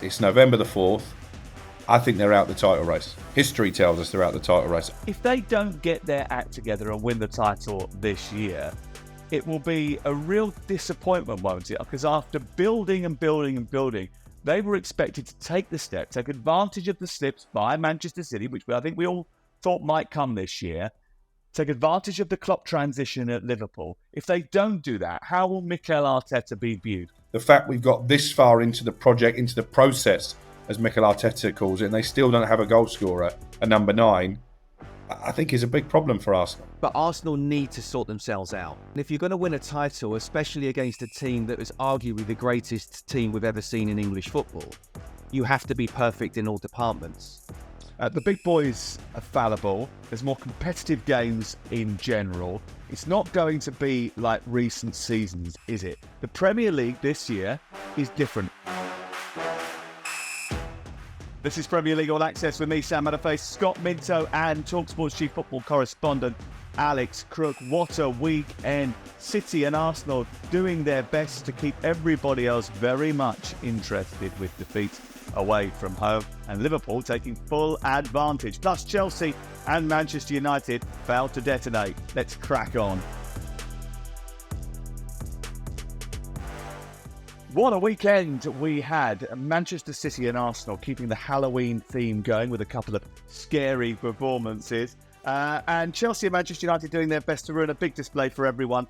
It's November the 4th. I think they're out the title race. History tells us they're out the title race. If they don't get their act together and win the title this year, it will be a real disappointment, won't it? Because after building and building and building, they were expected to take the step, take advantage of the slips by Manchester City, which I think we all thought might come this year, take advantage of the Klopp transition at Liverpool. If they don't do that, how will Mikel Arteta be viewed? The fact we've got this far into the project, into the process, as Mikel Arteta calls it, and they still don't have a goal scorer, a number 9, I think is a big problem for Arsenal. But Arsenal need to sort themselves out. And if you're going to win a title, especially against a team that was arguably the greatest team we've ever seen in English football, you have to be perfect in all departments. The big boys are fallible. There's more competitive games in general. It's not going to be like recent seasons, is it? The Premier League this year is different. This is Premier League All Access with me, Sam Matterface, Scott Minto, and talkSPORT's chief football correspondent, Alex Crook. What a weekend. City and Arsenal doing their best to keep everybody else very much interested with defeats away from home, and Liverpool taking full advantage. Plus Chelsea and Manchester United failed to detonate. Let's crack on. What a weekend we had. Manchester City and Arsenal keeping the Halloween theme going with a couple of scary performances. And Chelsea and Manchester United doing their best to ruin a big display for everyone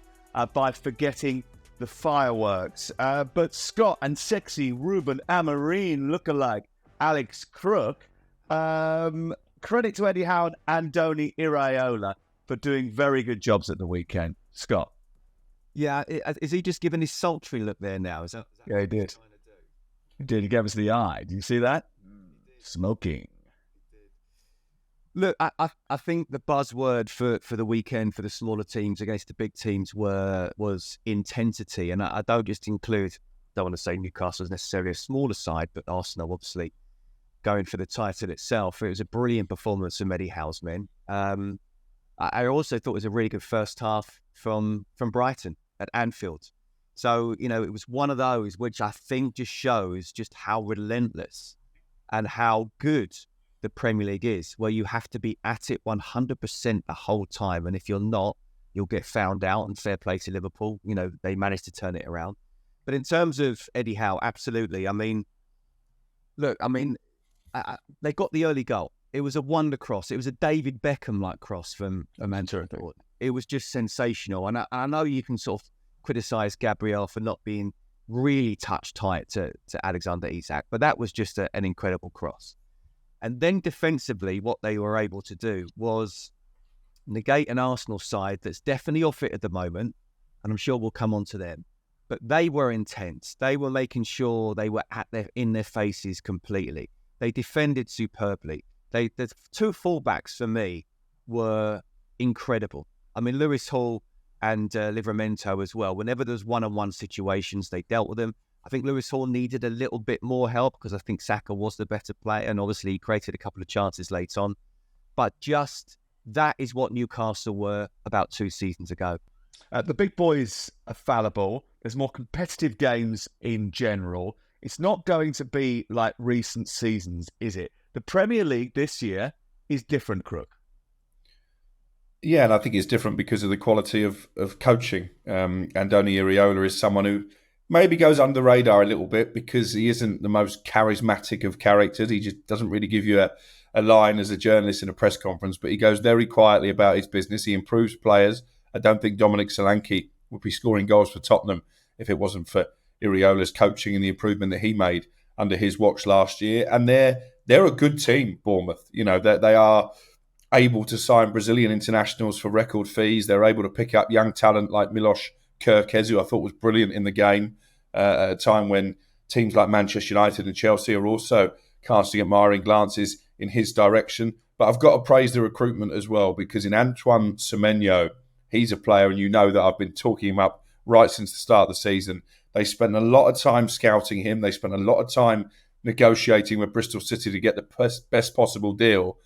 by forgetting the fireworks. But Scott and sexy Ruben Amorim lookalike Alex Crook, credit to Eddie Howe and Andoni Iraola for doing very good jobs at the weekend. Scott. Yeah, is he just giving his sultry look there now? Is that Yeah, he did. He did. He gave us the eye. Did you see that? Smoking. Look, I think the buzzword for the weekend for the smaller teams against the big teams was intensity. And I don't just include, don't want to say Newcastle is necessarily a smaller side, but Arsenal obviously going for the title itself. It was a brilliant performance from Eddie Howe's men. I also thought it was a really good first half from Brighton at Anfield. So, it was one of those which I think just shows just how relentless and how good the Premier League is, where you have to be at it 100% the whole time. And if you're not, you'll get found out, and fair play to Liverpool. They managed to turn it around. But in terms of Eddie Howe, absolutely. They got the early goal. It was a wonder cross. It was a David Beckham-like cross from Amanda. It was just sensational. And I know you can sort of criticise Gabriel for not being really touch tight to Alexander Isak, but that was just an incredible cross. And then defensively, what they were able to do was negate an Arsenal side that's definitely off it at the moment, and I'm sure we'll come on to them. But they were intense. They were making sure they were in their faces completely. They defended superbly. The two fullbacks for me were incredible. I mean, Lewis Hall and Livramento as well. Whenever there's one-on-one situations, they dealt with them. I think Lewis Hall needed a little bit more help because I think Saka was the better player, and obviously he created a couple of chances late on. But just that is what Newcastle were about 2 seasons ago. The big boys are fallible. There's more competitive games in general. It's not going to be like recent seasons, is it? The Premier League this year is different, Crook. Yeah, and I think it's different because of the quality of coaching. Andoni Iraola is someone who maybe goes under the radar a little bit because he isn't the most charismatic of characters. He just doesn't really give you a line as a journalist in a press conference, but he goes very quietly about his business. He improves players. I don't think Dominic Solanke would be scoring goals for Tottenham if it wasn't for Iraola's coaching and the improvement that he made under his watch last year. And they're a good team, Bournemouth. They are able to sign Brazilian internationals for record fees. They're able to pick up young talent like Milos Kerkez, who I thought was brilliant in the game at a time when teams like Manchester United and Chelsea are also casting admiring glances in his direction. But I've got to praise the recruitment as well, because in Antoine Semenyo, he's a player, and that I've been talking him up right since the start of the season. They spent a lot of time scouting him. They spent a lot of time negotiating with Bristol City to get the best possible deal.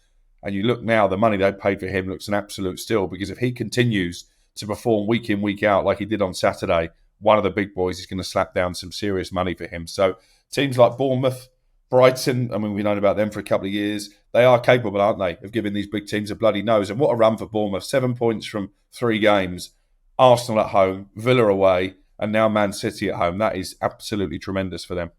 And you look now, the money they paid for him looks an absolute steal, because if he continues to perform week in, week out like he did on Saturday, one of the big boys is going to slap down some serious money for him. So teams like Bournemouth, Brighton, I mean, we've known about them for a couple of years. They are capable, aren't they, of giving these big teams a bloody nose. And what a run for Bournemouth. 7 points from 3 games. Arsenal at home, Villa away, and now Man City at home. That is absolutely tremendous for them.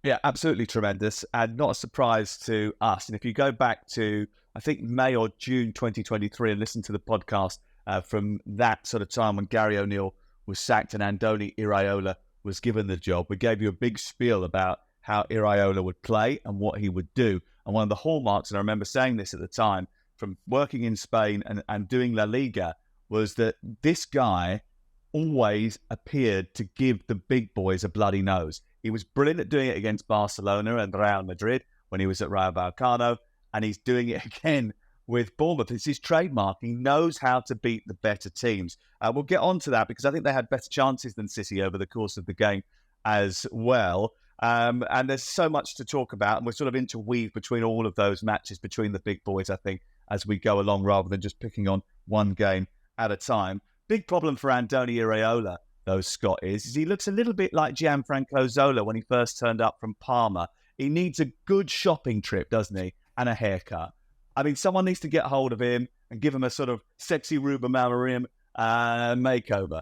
Yeah, absolutely tremendous, and not a surprise to us. And if you go back to, I think, May or June 2023 and listen to the podcast from that sort of time when Gary O'Neill was sacked and Andoni Iraola was given the job, we gave you a big spiel about how Iraola would play and what he would do. And one of the hallmarks, and I remember saying this at the time, from working in Spain and doing La Liga, was that this guy always appeared to give the big boys a bloody nose. He was brilliant at doing it against Barcelona and Real Madrid when he was at Rayo Vallecano, and he's doing it again with Bournemouth. It's his trademark. He knows how to beat the better teams. We'll get on to that because I think they had better chances than City over the course of the game as well. And there's so much to talk about, and we're sort of interweave between all of those matches between the big boys, I think, as we go along, rather than just picking on one game at a time. Big problem for Andoni Iraola, though, Scott, is he looks a little bit like Gianfranco Zola when he first turned up from Parma. He needs a good shopping trip, doesn't he? And a haircut. I mean, someone needs to get hold of him and give him a sort of sexy Ruben Amorim makeover.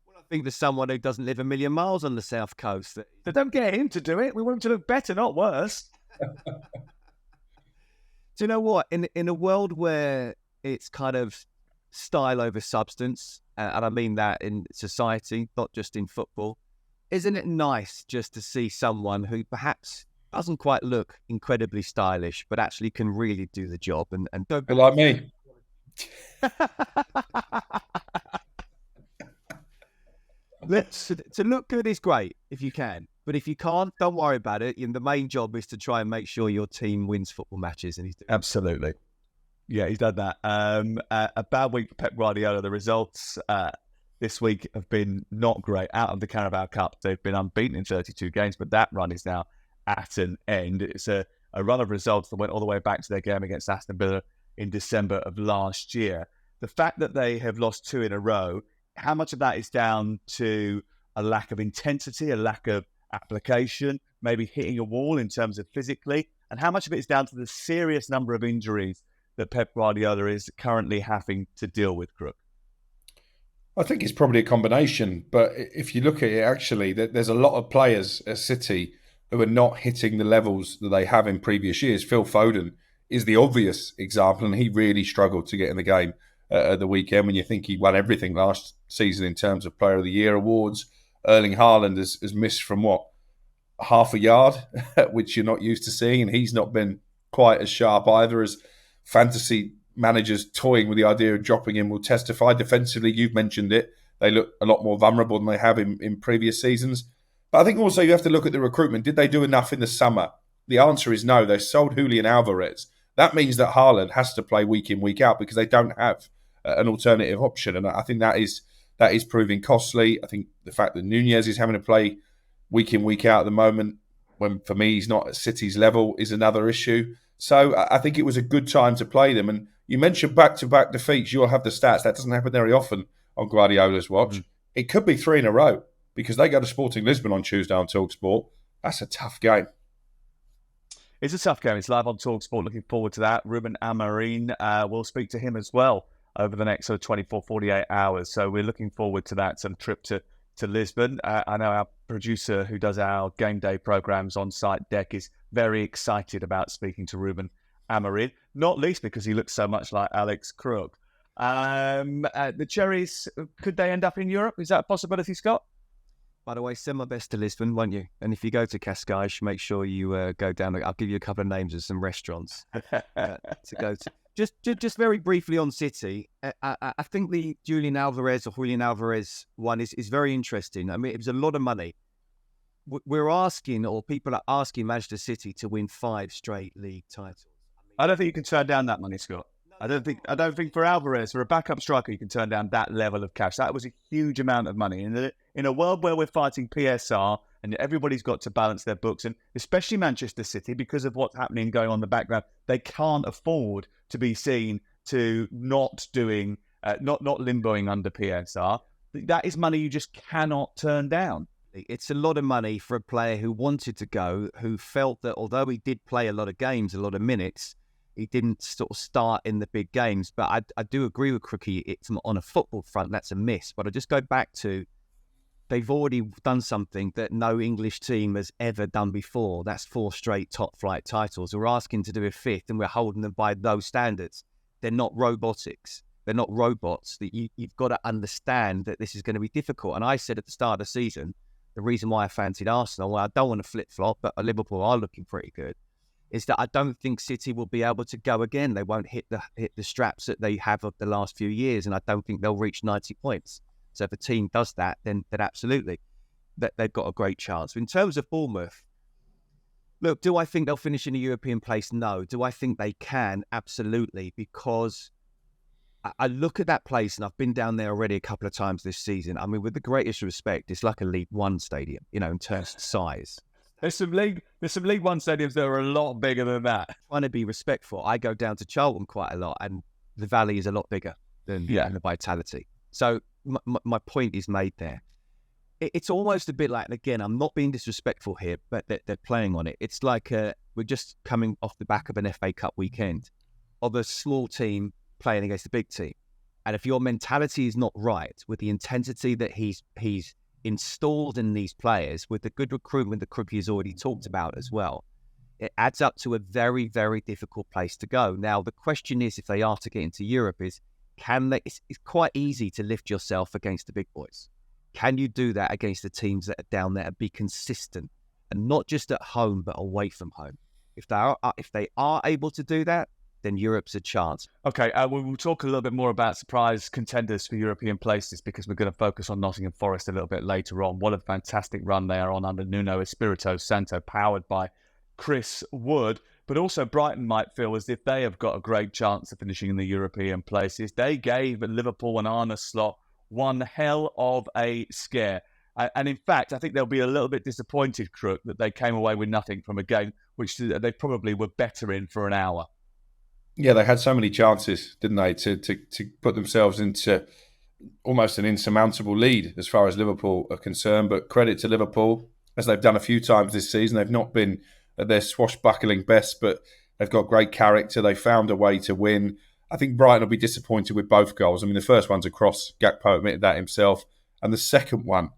Well, I think there's someone who doesn't live a million miles on the south coast. So don't get him to do it. We want him to look better, not worse. Do you know what? In a world where it's kind of style over substance, and I mean that in society, not just in football, isn't it nice just to see someone who perhaps doesn't quite look incredibly stylish, but actually can really do the job and don't Like me. To look good is great if you can, but if you can't, don't worry about it. The main job is to try and make sure your team wins football matches, and he's doing Absolutely. Yeah, he's done that. A bad week for Pep Guardiola. The results this week have been not great. Out of the Carabao Cup, they've been unbeaten in 32 games, but that run is now at an end. It's a run of results that went all the way back to their game against Aston Villa in December of last year. The fact that they have lost 2 in a row, how much of that is down to a lack of intensity, a lack of application, maybe hitting a wall in terms of physically, and how much of it is down to the serious number of injuries that Pep Guardiola is currently having to deal with, Crook? I think it's probably a combination, but if you look at it, actually, there's a lot of players at City who are not hitting the levels that they have in previous years. Phil Foden is the obvious example, and he really struggled to get in the game at the weekend when you think he won everything last season in terms of Player of the Year awards. Erling Haaland has missed from, half a yard, which you're not used to seeing, and he's not been quite as sharp either, as fantasy managers toying with the idea of dropping him will testify. Defensively, you've mentioned it, they look a lot more vulnerable than they have in previous seasons. But I think also you have to look at the recruitment. Did they do enough in the summer? The answer is no. They sold Julian Alvarez. That means that Haaland has to play week in, week out because they don't have an alternative option. And I think that is proving costly. I think the fact that Nunez is having to play week in, week out at the moment, when for me he's not at City's level, is another issue. So I think it was a good time to play them. And you mentioned back-to-back defeats. You'll have the stats. That doesn't happen very often on Guardiola's watch. It could be 3 in a row because they go to Sporting Lisbon on Tuesday on talkSPORT. That's a tough game. It's a tough game. It's live on talkSPORT. Looking forward to that. Ruben Amorim, we'll speak to him as well over the next sort of 24, 48 hours. So we're looking forward to that sort of trip to Lisbon. I know our producer who does our game day programs on site, Deck, is very excited about speaking to Ruben Amorim, not least because he looks so much like Alex Crook. The Cherries, could they end up in Europe? Is that a possibility, Scott? By the way, send my best to Lisbon, won't you? And if you go to Cascais, make sure you go down. I'll give you a couple of names of some restaurants to go to. Just very briefly on City, I think the Julian Alvarez one is very interesting. I mean, it was a lot of money. We're asking, or people are asking Manchester City to win 5 straight league titles. I don't think you can turn down that money, Scott. I don't think for Alvarez, for a backup striker, you can turn down that level of cash. That was a huge amount of money. In a world where we're fighting PSR and everybody's got to balance their books, and especially Manchester City, because of what's happening going on in the background, they can't afford to be seen to not limboing under PSR. That is money you just cannot turn down. It's a lot of money for a player who wanted to go, who felt that although he did play a lot of games, a lot of minutes, he didn't sort of start in the big games. But I do agree with Crookie. It's on a football front, that's a miss. But I just go back to, they've already done something that no English team has ever done before. That's 4 straight top-flight titles. We're asking to do a 5th, and we're holding them by those standards. They're not robotics. They're not robots. That you've got to understand that this is going to be difficult. And I said at the start of the season, the reason why I fancied Arsenal, well, I don't want to flip-flop, but Liverpool are looking pretty good, is that I don't think City will be able to go again. They won't hit the straps that they have of the last few years, and I don't think they'll reach 90 points. So if a team does that, then absolutely, that they've got a great chance. In terms of Bournemouth, look, do I think they'll finish in a European place? No. Do I think they can? Absolutely, because I look at that place, and I've been down there already a couple of times this season. I mean, with the greatest respect, it's like a League One stadium, in terms of size. There's some League One stadiums that are a lot bigger than that. Trying to be respectful, I go down to Charlton quite a lot, and the Valley is a lot bigger than the Vitality. So my point is made there. It's almost a bit like, again, I'm not being disrespectful here, but they're playing on it. It's like we're just coming off the back of an FA Cup weekend of a small team playing against a big team. And if your mentality is not right, with the intensity that he's installed in these players, with the good recruitment that Crookie has already talked about as well, it adds up to a very, very difficult place to go. Now, the question is, if they are to get into Europe, is can they? It's quite easy to lift yourself against the big boys. Can you do that against the teams that are down there and be consistent, and not just at home but away from home? If they are able to do that, then Europe's a chance. Okay, we will talk a little bit more about surprise contenders for European places, because we're going to focus on Nottingham Forest a little bit later on. What a fantastic run they are on under Nuno Espirito Santo, powered by Chris Wood. But also Brighton might feel as if they have got a great chance of finishing in the European places. They gave Liverpool and Arne Slot one hell of a scare. And in fact, I think they'll be a little bit disappointed, Crook, that they came away with nothing from a game which they probably were better in for an hour. Yeah, they had so many chances, didn't they, to put themselves into almost an insurmountable lead as far as Liverpool are concerned. But credit to Liverpool, as they've done a few times this season. They've not been at their swashbuckling best, but they've got great character. They found a way to win. I think Brighton will be disappointed with both goals. I mean, the first one's a cross. Gakpo admitted that himself. And the second one,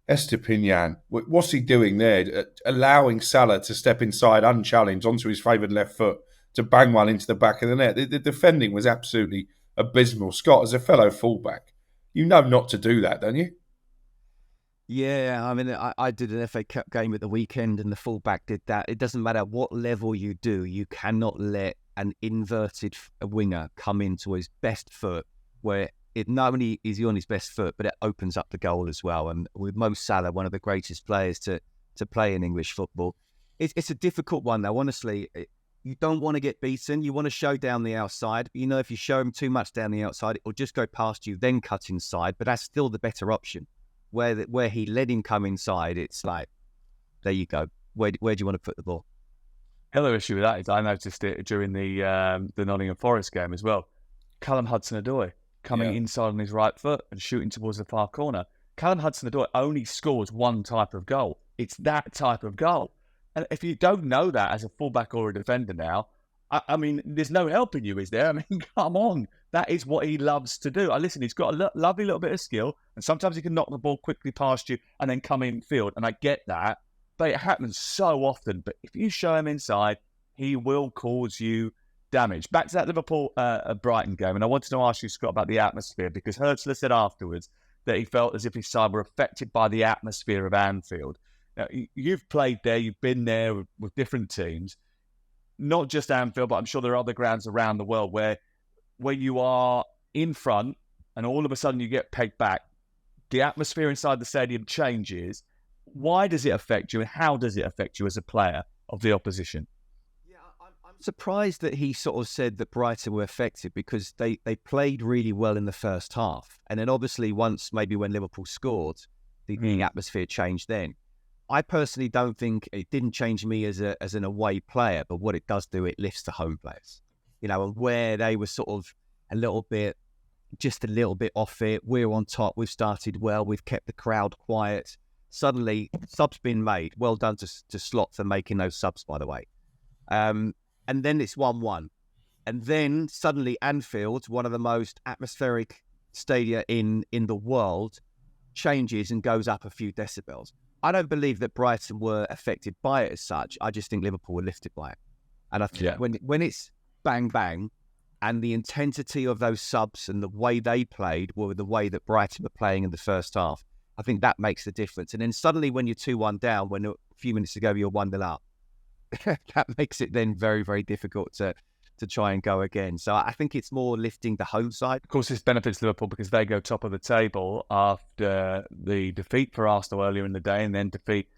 Estepinian, what's he doing there? Allowing Salah to step inside unchallenged onto his favoured left foot to bang one into the back of the net. The defending was absolutely abysmal. Scott, as a fellow fullback, you know not to do that, don't you? Yeah, I mean, I did an FA Cup game at the weekend, and the fullback did that. It doesn't matter what level you do, you cannot let an inverted winger come into his best foot, where it not only is he on his best foot, but it opens up the goal as well. And with Mo Salah, one of the greatest players to play in English football, it's a difficult one though. Honestly, you don't want to get beaten. You want to show down the outside. But if you show him too much down the outside, it will just go past you, then cut inside. But that's still the better option. Where he let him come inside, it's like, there you go. Where do you want to put the ball? The other issue with that is I noticed it during the Nottingham Forest game as well. Callum Hudson-Odoi coming inside on his right foot and shooting towards the far corner. Callum Hudson-Odoi only scores one type of goal. It's that type of goal. And if you don't know that as a fullback or a defender now, I mean, there's no helping you, is there? I mean, come on. That is what he loves to do. Listen, he's got a lovely little bit of skill, and sometimes he can knock the ball quickly past you and then come in field, and I get that. But it happens so often. But if you show him inside, he will cause you damage. Back to that Liverpool-Brighton game, and I wanted to ask you, Scott, about the atmosphere, because Hurtsler said afterwards that he felt as if his side were affected by the atmosphere of Anfield. Now, you've played there, you've been there with different teams, not just Anfield, but I'm sure there are other grounds around the world where you are in front and all of a sudden you get pegged back. The atmosphere inside the stadium changes. Why does it affect you, and how does it affect you as a player of the opposition? Yeah, I'm surprised that he sort of said that Brighton were affected, because they played really well in the first half. And then obviously once, maybe when Liverpool scored, the atmosphere changed then. I personally don't think it didn't change me as an away player, but what it does do, it lifts the home players. And where they were sort of just a little bit off it. We're on top. We've started well. We've kept the crowd quiet. suddenly subs been made. Well done to Slot for making those subs, by the way. And then it's 1-1. And then suddenly Anfield, one of the most atmospheric stadia in the world, changes and goes up a few decibels. I don't believe that Brighton were affected by it as such. I just think Liverpool were lifted by it. And I think when it's bang, bang, and the intensity of those subs and the way they played were the way that Brighton were playing in the first half, I think that makes the difference. And then suddenly when you're 2-1 down, when a few minutes ago you're 1-0 up, that makes it then very, very difficult to try and go again. So I think it's more lifting the home side. Of course, this benefits Liverpool because they go top of the table after the defeat for Arsenal earlier in the day and then defeat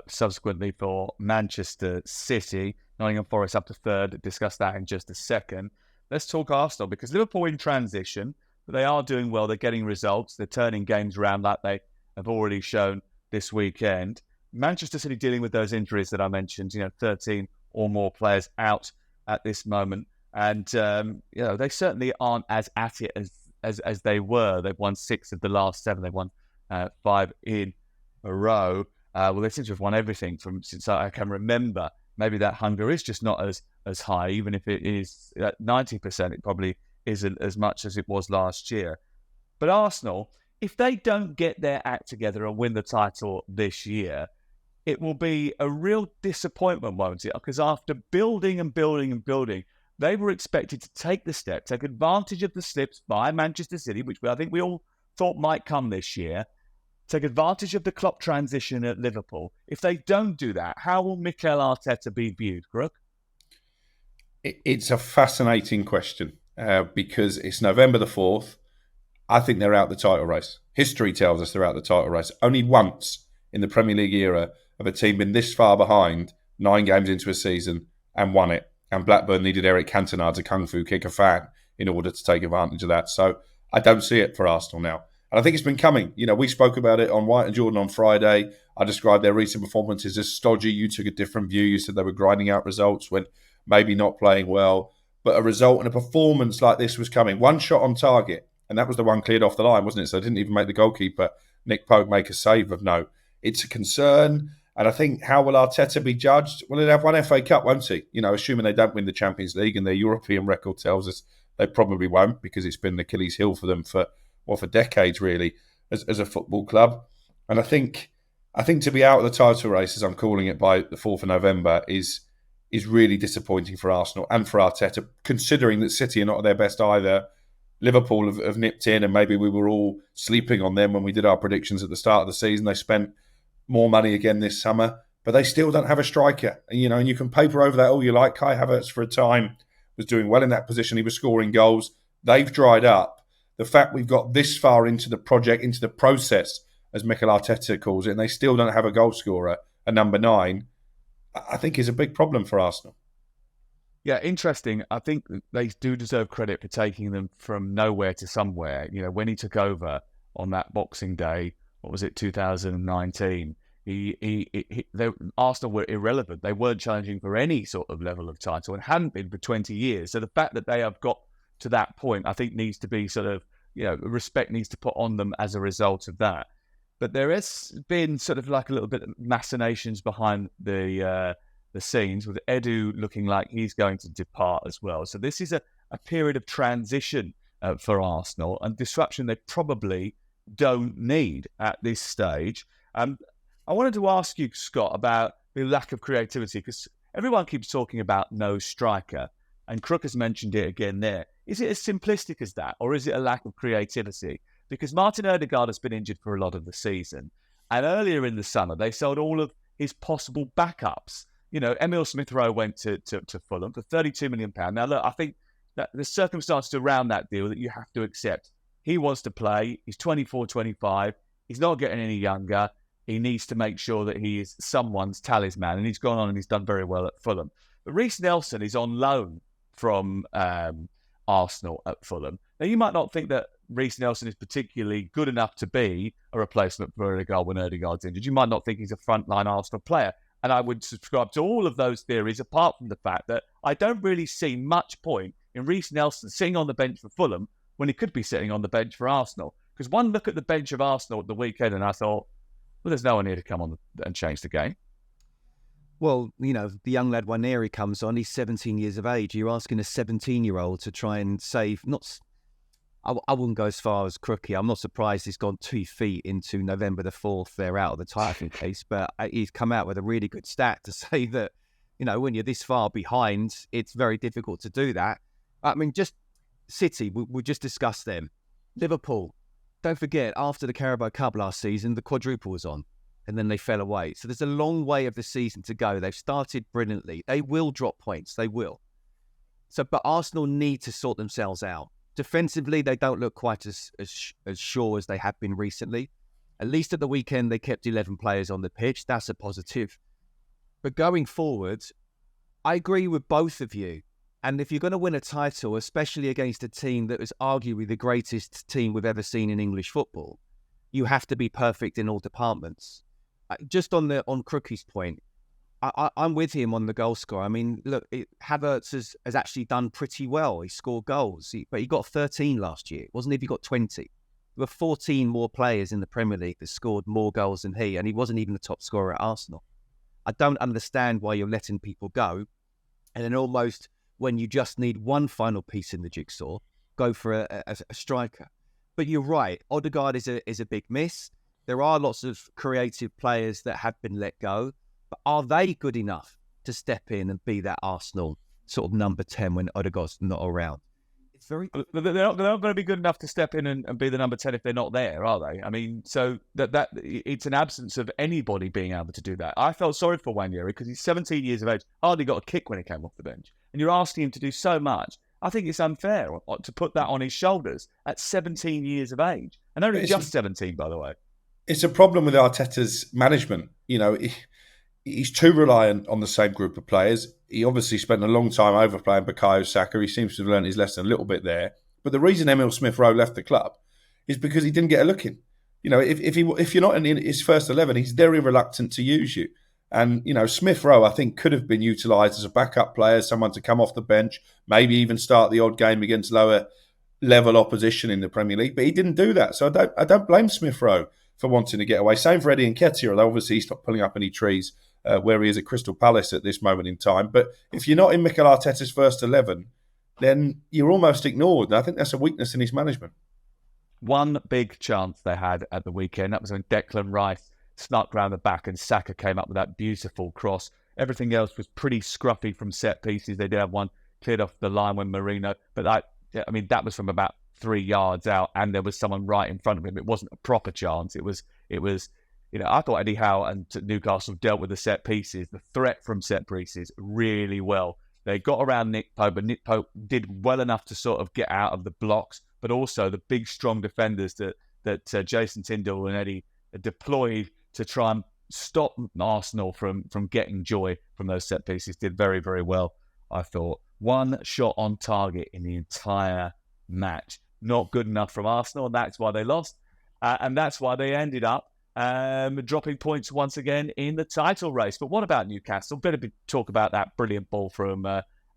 subsequently for Manchester City. Nottingham Forest up to third. Discuss that in just a second. Let's talk Arsenal because Liverpool in transition, but they are doing well. They're getting results. They're turning games around like they have already shown this weekend. Manchester City dealing with those injuries that I mentioned, 13 or more players out at this moment. And, they certainly aren't as at it as they were. They've won 6 of the last 7. They've won 5 in a row. They seem to have won everything since I can remember. Maybe that hunger is just not as high. Even if it is at 90%, it probably isn't as much as it was last year. But Arsenal, if they don't get their act together and win the title this year, it will be a real disappointment, won't it? Because after building and building and building, they were expected to take the step, take advantage of the slips by Manchester City, which I think we all thought might come this year, take advantage of the Klopp transition at Liverpool. If they don't do that, how will Mikel Arteta be viewed, Crook? It's a fascinating question because it's November the 4th. I think they're out the title race. History tells us they're out the title race. Only once in the Premier League era have a team been this far behind 9 games into a season and won it. And Blackburn needed Eric Cantona to kung fu kick a fan in order to take advantage of that. So I don't see it for Arsenal now. And I think it's been coming. We spoke about it on White and Jordan on Friday. I described their recent performances as stodgy. You took a different view. You said they were grinding out results when maybe not playing well. But a result and a performance like this was coming. 1 shot on target. And that was the one cleared off the line, wasn't it? So they didn't even make the goalkeeper, Nick Pope, make a save of note. It's a concern. And I think, how will Arteta be judged? Well, he'll have 1 FA Cup, won't he? Assuming they don't win the Champions League, and their European record tells us they probably won't, because it's been the Achilles heel for them for decades, really, as a football club. And I think to be out of the title race, as I'm calling it, by the 4th of November is really disappointing for Arsenal and for Arteta, considering that City are not at their best either. Liverpool have nipped in, and maybe we were all sleeping on them when we did our predictions at the start of the season. They spent more money again this summer, but they still don't have a striker. And you can paper over that all you like. Kai Havertz, for a time, was doing well in that position. He was scoring goals. They've dried up. The fact we've got this far into the project, into the process, as Mikel Arteta calls it, and they still don't have a goal scorer, a number 9, I think is a big problem for Arsenal. Yeah, interesting. I think they do deserve credit for taking them from nowhere to somewhere. When he took over on that Boxing Day, what was it, 2019, Arsenal were irrelevant. They weren't challenging for any sort of level of title and hadn't been for 20 years. So the fact that they have got to that point, I think needs to be sort of, respect needs to put on them as a result of that. But there has been sort of like a little bit of machinations behind the scenes, with Edu looking like he's going to depart as well. So this is a period of transition for Arsenal, and disruption they probably don't need at this stage. I wanted to ask you, Scott, about the lack of creativity, because everyone keeps talking about no striker, and Crook has mentioned it again there. Is it as simplistic as that, or is it a lack of creativity? Because Martin Odegaard has been injured for a lot of the season, and earlier in the summer they sold all of his possible backups. Emile Smith-Rowe went to Fulham for £32 million. Now, look, I think that the circumstances around that deal that you have to accept. He wants to play. He's 24, 25. He's not getting any younger. He needs to make sure that he is someone's talisman, and he's gone on and he's done very well at Fulham. But Reece Nelson is on loan from Arsenal at Fulham. Now, you might not think that Reece Nelson is particularly good enough to be a replacement for Odegaard when Odegaard's injured. You might not think he's a frontline Arsenal player. And I would subscribe to all of those theories, apart from the fact that I don't really see much point in Reece Nelson sitting on the bench for Fulham when he could be sitting on the bench for Arsenal. Because one look at the bench of Arsenal at the weekend and I thought, Well, there's no one here to come on and change the game. Well, the young lad Waneri comes on. He's 17 years of age. You're asking a 17-year-old to try and save. I wouldn't go as far as Crookie. I'm not surprised he's gone 2 feet into November the 4th. They're out of the title case, but he's come out with a really good stat to say that when you're this far behind, it's very difficult to do that. I mean, just City. We just discussed them. Liverpool. Don't forget, after the Carabao Cup last season, the quadruple was on. And then they fell away. So there's a long way of the season to go. They've started brilliantly. They will drop points. They will. But Arsenal need to sort themselves out. Defensively, they don't look quite as sure as they have been recently. At least at the weekend, they kept 11 players on the pitch. That's a positive. But going forward, I agree with both of you. And if you're going to win a title, especially against a team that was arguably the greatest team we've ever seen in English football, you have to be perfect in all departments. Just on Crookie's point, I'm with him on the goal score. I mean, look, Havertz has actually done pretty well. He scored goals, but he got 13 last year. It wasn't if he got 20. There were 14 more players in the Premier League that scored more goals than he, and he wasn't even the top scorer at Arsenal. I don't understand why you're letting people go, and then almost when you just need one final piece in the jigsaw, go for a striker. But you're right, Odegaard is a big miss. There are lots of creative players that have been let go, but are they good enough to step in and be that Arsenal sort of number 10 when Odegaard's not around? It's very. They're not going to be good enough to step in and be the number 10 if they're not there, are they? I mean, so that it's an absence of anybody being able to do that. I felt sorry for Waneri because he's 17 years of age, hardly got a kick when he came off the bench, and you're asking him to do so much. I think it's unfair to put that on his shoulders at 17 years of age, and only just 17, by the way. It's a problem with Arteta's management. He's too reliant on the same group of players. He obviously spent a long time overplaying Bukayo Saka. He seems to have learned his lesson a little bit there. But the reason Emile Smith-Rowe left the club is because he didn't get a look in. If you're not in his first 11, he's very reluctant to use you. And, Smith-Rowe, I think, could have been utilised as a backup player, someone to come off the bench, maybe even start the odd game against lower level opposition in the Premier League. But he didn't do that. So I don't blame Smith-Rowe for wanting to get away. Same for Eddie Nketiah, although obviously he's not pulling up any trees where he is at Crystal Palace at this moment in time. But if you're not in Mikel Arteta's first 11, then you're almost ignored. And I think that's a weakness in his management. One big chance they had at the weekend, that was when Declan Rice snuck round the back and Saka came up with that beautiful cross. Everything else was pretty scruffy from set pieces. They did have one cleared off the line when Marino, but that was from about 3 yards out, and there was someone right in front of him. It wasn't a proper chance. It was. I thought Eddie Howe and Newcastle dealt with the set pieces, the threat from set pieces, really well. They got around Nick Pope, but Nick Pope did well enough to sort of get out of the blocks, but also the big, strong defenders that Jason Tindall and Eddie deployed to try and stop Arsenal from getting joy from those set pieces did very, very well, I thought. One shot on target in the entire match. Not good enough from Arsenal, and that's why they lost. And that's why they ended up dropping points once again in the title race. But what about Newcastle? Better talk about that brilliant ball from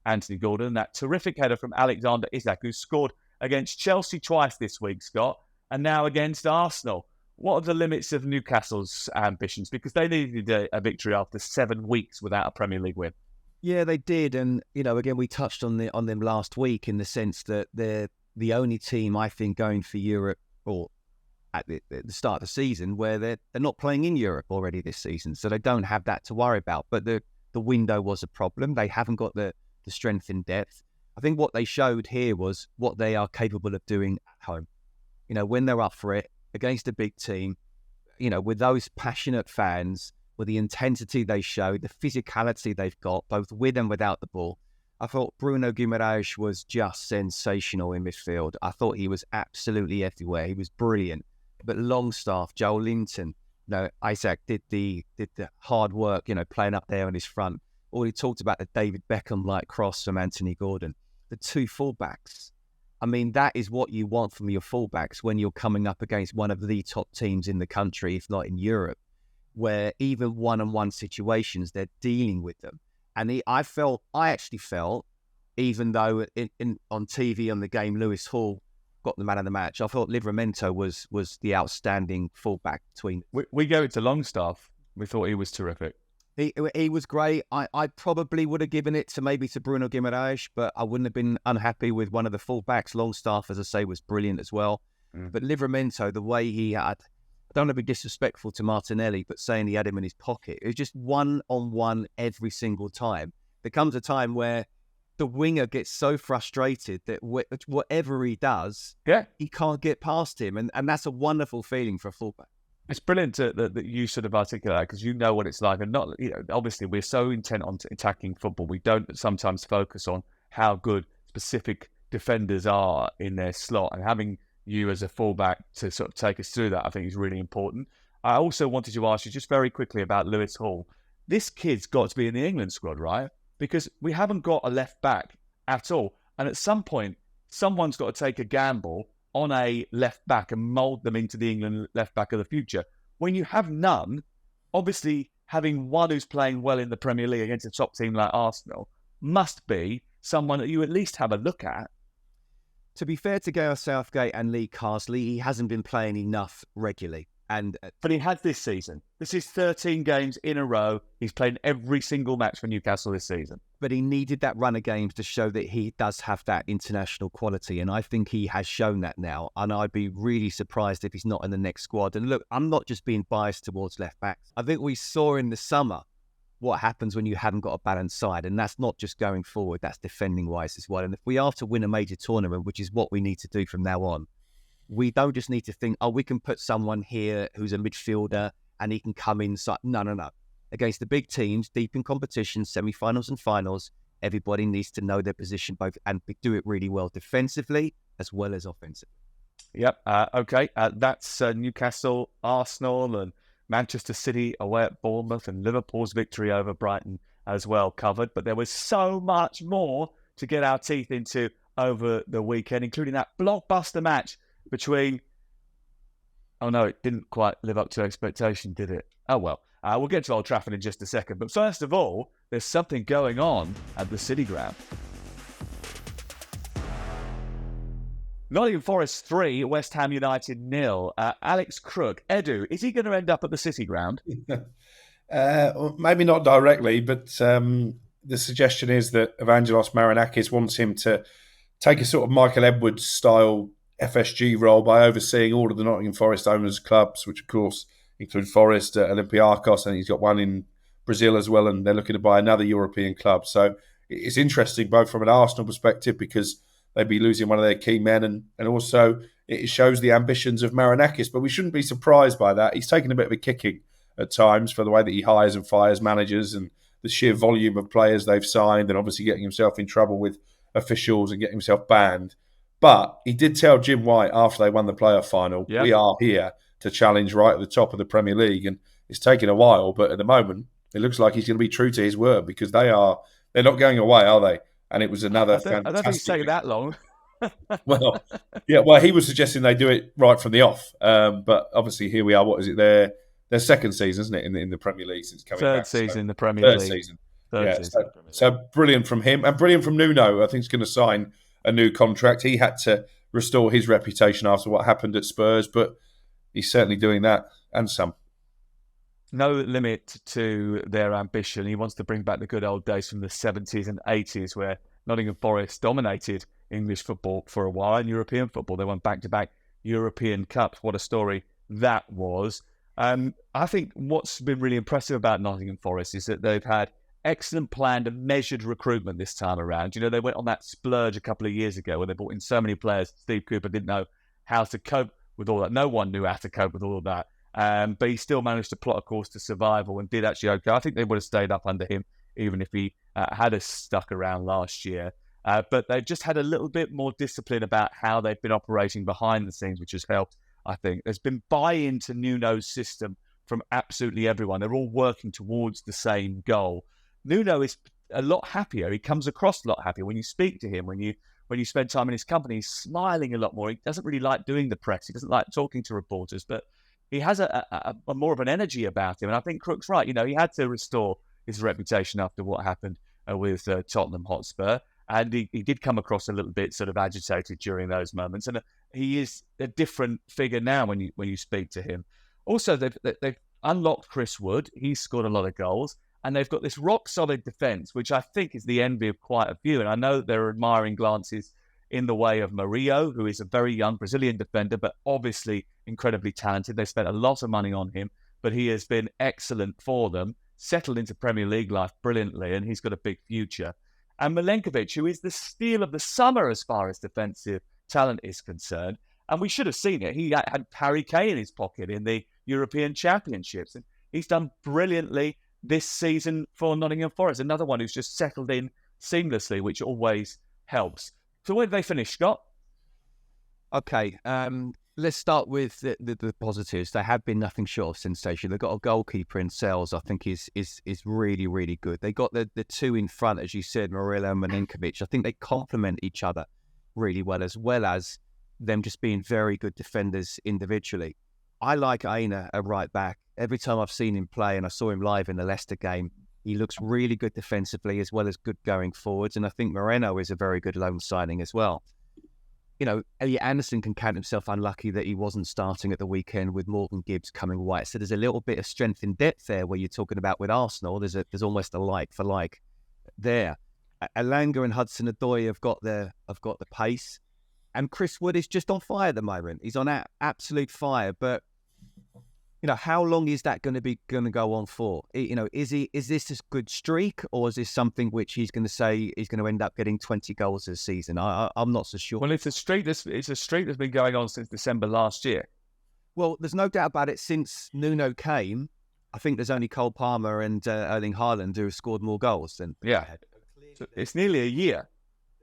Anthony Gordon, that terrific header from Alexander Isak, who scored against Chelsea twice this week, Scott, and now against Arsenal. What are the limits of Newcastle's ambitions? Because they needed a victory after 7 weeks without a Premier League win. Yeah, they did. And, again, we touched on them last week in the sense that they're the only team, I think, going for Europe or at the start of the season where they're not playing in Europe already this season. So they don't have that to worry about. But the window was a problem. They haven't got the strength in depth. I think what they showed here was what they are capable of doing at home. When they're up for it, against a big team, with those passionate fans, with the intensity they showed, the physicality they've got, both with and without the ball. I thought Bruno Guimaraes was just sensational in midfield. I thought he was absolutely everywhere. He was brilliant. But Longstaff, Joel Linton, Isaac did the hard work, playing up there on his front. Already talked about the David Beckham-like cross from Anthony Gordon. The two fullbacks. I mean, that is what you want from your fullbacks when you're coming up against one of the top teams in the country, if not in Europe, where even one-on-one situations, they're dealing with them. And I actually felt, even though on TV on the game, Lewis Hall got the man of the match. I thought Livramento was the outstanding fullback between. We gave it to Longstaff. We thought he was terrific. He was great. I probably would have given it to Bruno Guimaraes, but I wouldn't have been unhappy with one of the fullbacks. Longstaff, as I say, was brilliant as well. But Livramento, the way he had, I don't want to be disrespectful to Martinelli, but saying he had him in his pocket, it was just one-on-one every single time. There comes a time where the winger gets so frustrated that whatever he does, he can't get past him. And that's a wonderful feeling for a fullback. It's brilliant that you sort of articulate that, because you know what it's like. And not, obviously we're so intent on attacking football. We don't sometimes focus on how good specific defenders are in their slot, and having you as a fullback to sort of take us through that, I think is really important. I also wanted to ask you just very quickly about Lewis Hall. This kid's got to be in the England squad, right? Because we haven't got a left back at all. And at some point, someone's got to take a gamble on a left back and mould them into the England left back of the future. When you have none, obviously having one who's playing well in the Premier League against a top team like Arsenal must be someone that you at least have a look at. To be fair to Gareth Southgate and Lee Carsley, he hasn't been playing enough regularly. But he had this season. This is 13 games in a row. He's played every single match for Newcastle this season. But he needed that run of games to show that he does have that international quality. And I think he has shown that now. And I'd be really surprised if he's not in the next squad. And look, I'm not just being biased towards left backs. I think we saw in the summer what happens when you haven't got a balanced side. And that's not just going forward, that's defending wise as well. And if we are to win a major tournament, which is what we need to do from now on, we don't just need to think, we can put someone here who's a midfielder and he can come inside. No. Against the big teams, deep in competition, semi-finals and finals, everybody needs to know their position both and do it really well defensively as well as offensively. Yep. Okay. That's Newcastle, Arsenal and Manchester City away at Bournemouth, and Liverpool's victory over Brighton as well covered. But there was so much more to get our teeth into over the weekend, including that blockbuster match between... Oh no, it didn't quite live up to expectation, did it? Oh well. We'll get to Old Trafford in just a second. But first of all, there's something going on at the City Ground. Nottingham Forest 3, West Ham United 0. Alex Crook, Edu, is he going to end up at the City Ground? Maybe not directly, but the suggestion is that Evangelos Marinakis wants him to take a sort of Michael Edwards style FSG role by overseeing all of the Nottingham Forest owners' clubs, which of course include Forest, Olympiacos, and he's got one in Brazil as well, and they're looking to buy another European club. So it's interesting both from an Arsenal perspective, because they'd be losing one of their key men, and also it shows the ambitions of Marinakis. But we shouldn't be surprised by that. He's taken a bit of a kicking at times for the way that he hires and fires managers and the sheer volume of players they've signed, and obviously getting himself in trouble with officials and getting himself banned. But he did tell Jim White after they won the playoff final, we are here to challenge right at the top of the Premier League. And it's taken a while, but at the moment, it looks like he's going to be true to his word, because they're not going away, are they? And it was another fantastic... I don't think it's taken that long. Well, he was suggesting they do it right from the off. But obviously here we are, what is it, their second season, isn't it, in the Premier League since coming back? Third season in the Premier League. Third season. So brilliant from him, and brilliant from Nuno. I think he's going to sign a new contract. He had to restore his reputation after what happened at Spurs, but he's certainly doing that and some. No limit to their ambition. He wants to bring back the good old days from the 70s and 80s, where Nottingham Forest dominated English football for a while, and European football. They won back-to-back European Cups. What a story that was. I think what's been really impressive about Nottingham Forest is that they've had excellent planned and measured recruitment this time around. You know, they went on that splurge a couple of years ago where they brought in so many players. Steve Cooper didn't know how to cope with all that. No one knew how to cope with all of that. But he still managed to plot a course to survival and did actually okay. I think they would have stayed up under him even if he had us stuck around last year. But they've just had a little bit more discipline about how they've been operating behind the scenes, which has helped, I think. There's been buy-in to Nuno's system from absolutely everyone. They're all working towards the same goal. Nuno is a lot happier. He comes across a lot happier when you speak to him, when you spend time in his company. He's smiling a lot more. He doesn't really like doing the press. He doesn't like talking to reporters, but he has a more of an energy about him. And I think Crook's right. You know, he had to restore his reputation after what happened with Tottenham Hotspur. And he did come across a little bit sort of agitated during those moments. And he is a different figure now when you speak to him. Also, they've unlocked Chris Wood. He's scored a lot of goals. And they've got this rock-solid defence, which I think is the envy of quite a few. And I know there are admiring glances in the way of Mario, who is a very young Brazilian defender, but obviously incredibly talented. They spent a lot of money on him, but he has been excellent for them, settled into Premier League life brilliantly, and he's got a big future. And Milenkovic, who is the steal of the summer as far as defensive talent is concerned. And we should have seen it. He had Harry Kane in his pocket in the European Championships. And he's done brilliantly this season for Nottingham Forest. Another one who's just settled in seamlessly, which always helps. So where did they finish, Scott? Okay, let's start with the positives. They have been nothing short of sensation. They've got a goalkeeper in Sales, I think is really, really good. They got the two in front, as you said, Murillo and Milenkovic. I think they complement each other really well as them just being very good defenders individually. I like Aina at right back. Every time I've seen him play, and I saw him live in the Leicester game, he looks really good defensively as well as good going forwards. And I think Moreno is a very good loan signing as well. You know, Elliot Anderson can count himself unlucky that he wasn't starting at the weekend with Morgan Gibbs coming white. So there's a little bit of strength in depth there where you're talking about with Arsenal. There's almost a like for like there. Alanga and Hudson-Odoi have got the pace. And Chris Wood is just on fire at the moment. He's on absolute fire. But you know, how long is that going to go on for? You know, is this a good streak, or is this something which he's going to say he's going to end up getting 20 goals this season? I'm not so sure. Well, it's a streak that's been going on since December last year. Well, there's no doubt about it. Since Nuno came, I think there's only Cole Palmer and Erling Haaland who have scored more goals than. Yeah, so it's nearly a year.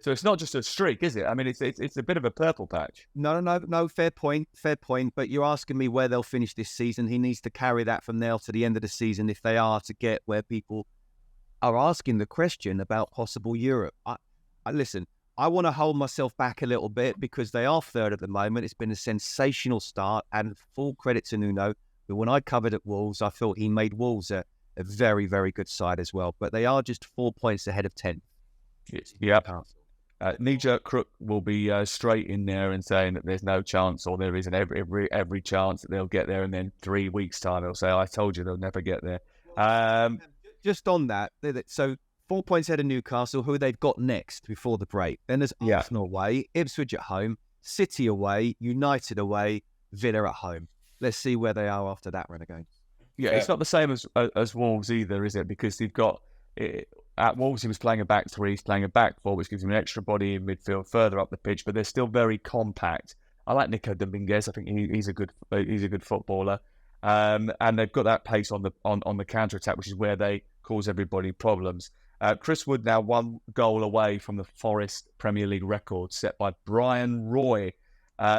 So it's not just a streak, is it? I mean, it's a bit of a purple patch. No. Fair point. But you're asking me where they'll finish this season. He needs to carry that from now to the end of the season if they are to get where people are asking the question about possible Europe. I listen. I want to hold myself back a little bit because they are third at the moment. It's been a sensational start, and full credit to Nuno. But when I covered at Wolves, I thought he made Wolves a very, very good side as well. But they are just 4 points ahead of 10th. Yep. Knee-jerk Crook will be straight in there and saying that there's no chance, or there isn't every chance that they'll get there, and then 3 weeks' time they'll say, "I told you they'll never get there." Just on that, so 4 points ahead of Newcastle, who they've got next before the break. Then there's Arsenal away, Ipswich at home, City away, United away, Villa at home. Let's see where they are after that run again. Yeah, it's not the same as Wolves either, is it? Because they've got... At Wolves, he was playing a back three, he's playing a back four, which gives him an extra body in midfield further up the pitch, but they're still very compact. I like Nico Dominguez. I think he's a good footballer. And they've got that pace on the counter-attack, which is where they cause everybody problems. Chris Wood now 1 goal away from the Forest Premier League record set by Brian Roy.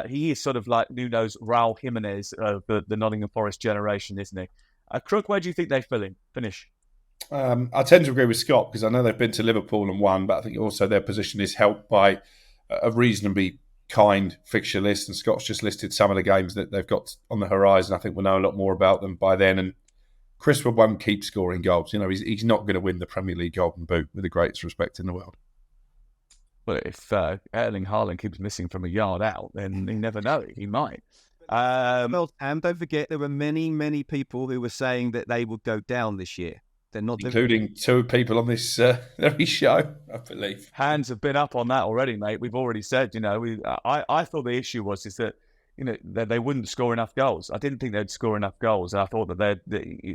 He is sort of like Nuno's Raul Jimenez of the Nottingham Forest generation, isn't he? Crook, where do you think they finish? I tend to agree with Scott because I know they've been to Liverpool and won, but I think also their position is helped by a reasonably kind fixture list. And Scott's just listed some of the games that they've got on the horizon. I think we'll know a lot more about them by then. And Chris Wood won't keep scoring goals. You know, he's not going to win the Premier League Golden Boot with the greatest respect in the world. Well, if Erling Haaland keeps missing from a yard out, then you never know. He might. Well, and don't forget, there were many, many people who were saying that they would go down this year. They're not, including 2 people on this very show, I believe. Hands have been up on that already, mate. We've already said, you know, I thought the issue was that, you know, that they wouldn't score enough goals. I didn't think they'd score enough goals. I thought that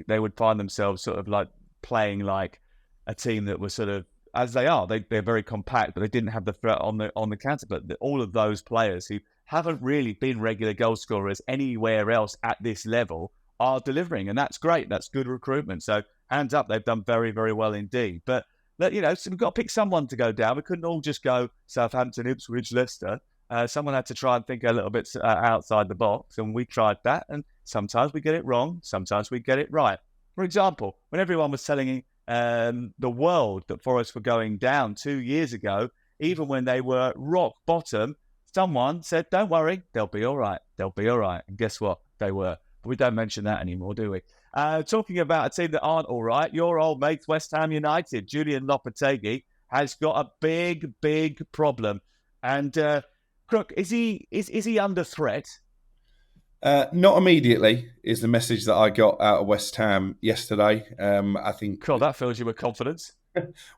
they would find themselves sort of like playing like a team that was sort of, as they are, they're very compact, but they didn't have the threat on the counter. But all of those players who haven't really been regular goal scorers anywhere else at this level are delivering, and that's great. That's good recruitment. So hands up, they've done very, very well indeed. But, you know, so we've got to pick someone to go down. We couldn't all just go Southampton, Ipswich, Leicester. Someone had to try and think a little bit outside the box, and we tried that. And sometimes we get it wrong, sometimes we get it right. For example, when everyone was telling the world that Forest were going down 2 years ago, even when they were rock bottom, someone said, "Don't worry, they'll be all right. They'll be all right." And guess what? They were. But we don't mention that anymore, do we? Talking about a team that aren't all right, your old mates, West Ham United, Julian Lopetegui, has got a big problem. And Crook, is he under threat? Not immediately is the message that I got out of West Ham yesterday. I think. God, that fills you with confidence.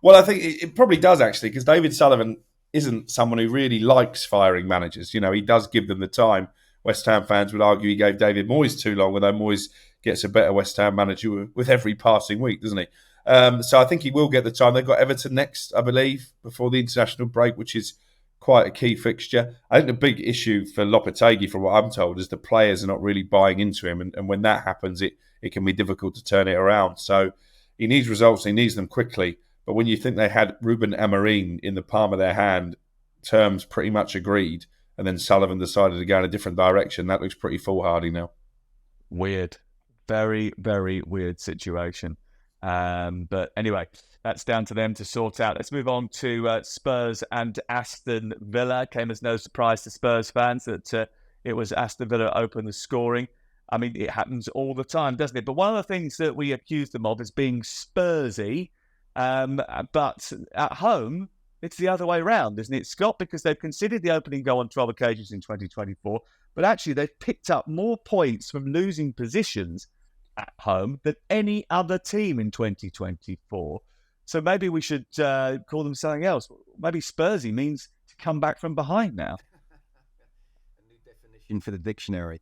Well, I think it probably does actually, because David Sullivan isn't someone who really likes firing managers. You know, he does give them the time. West Ham fans would argue he gave David Moyes too long, although Moyes gets a better West Ham manager with every passing week, doesn't he? So I think he will get the time. They've got Everton next, I believe, before the international break, which is quite a key fixture. I think the big issue for Lopetegui, from what I'm told, is the players are not really buying into him. And when that happens, it can be difficult to turn it around. So he needs results. He needs them quickly. But when you think they had Ruben Amorim in the palm of their hand, terms pretty much agreed, and then Sullivan decided to go in a different direction, that looks pretty foolhardy now. Weird. Very, very weird situation. But anyway, that's down to them to sort out. Let's move on to Spurs and Aston Villa. Came as no surprise to Spurs fans that it was Aston Villa that opened the scoring. I mean, it happens all the time, doesn't it? But one of the things that we accuse them of is being Spursy. But at home, it's the other way around, isn't it, Scott? Because they've conceded the opening goal on 12 occasions in 2024, but actually they've picked up more points from losing positions at home than any other team in 2024. So maybe we should call them something else. Maybe Spursy means to come back from behind now. A new definition for the dictionary.